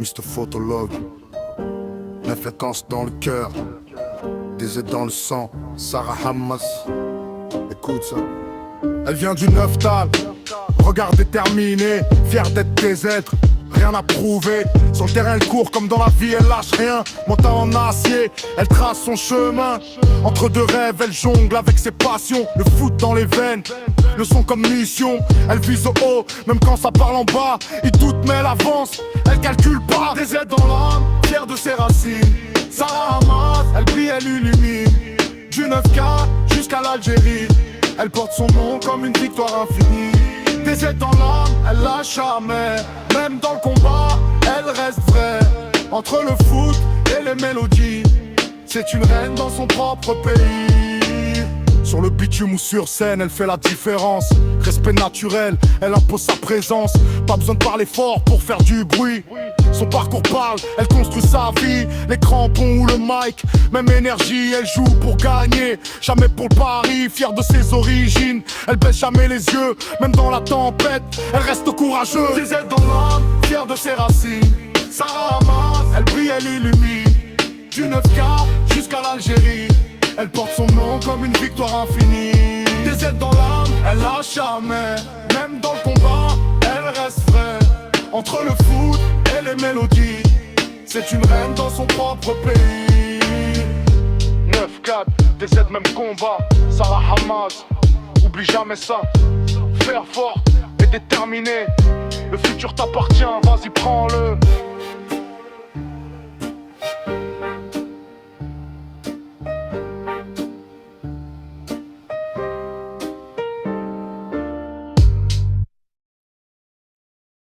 Mr. Photologue. La fréquence dans le cœur, des aides dans le sang. Sarah Hamas, écoute ça. Elle vient du Neuftal, regard déterminé, fier d'être des êtres. Rien à prouver, sur le terrain elle court comme dans la vie, elle lâche rien. Montant en acier, elle trace son chemin. Entre deux rêves, elle jongle avec ses passions. Le foot dans les veines, le son comme mission. Elle vise au haut, même quand ça parle en bas. Il doute mais elle avance, elle calcule pas. Des aides dans l'âme, fière de ses racines. Sarah Hamas, elle brille, elle illumine. Du 9K jusqu'à l'Algérie, elle porte son nom comme une victoire infinie. Des aides dans l'âme, elle lâche jamais. Même dans le combat, elle reste vraie. Entre le foot et les mélodies, c'est une reine dans son propre pays. Sur le bitume ou sur scène, elle fait la différence. Respect naturel, elle impose sa présence. Pas besoin de parler fort pour faire du bruit. Son parcours parle, elle construit sa vie. Les crampons ou le mic, même énergie, elle joue pour gagner. Jamais pour le pari, fière de ses origines. Elle baisse jamais les yeux, même dans la tempête, elle reste courageuse. Des ailes dans l'âme, fière de ses racines. Sarah Hamas, elle brille, elle illumine. Du 9K jusqu'à l'Algérie, elle porte son nom comme une victoire infinie. Des ailes dans l'âme, elle lâche jamais. Même dans le combat, elle reste vraie. Entre le foot et les mélodies, c'est une reine dans son propre pays. 9-4, des aides même combat. Sarah Hamas, oublie jamais ça. Faire fort et déterminé. Le futur t'appartient, vas-y prends-le.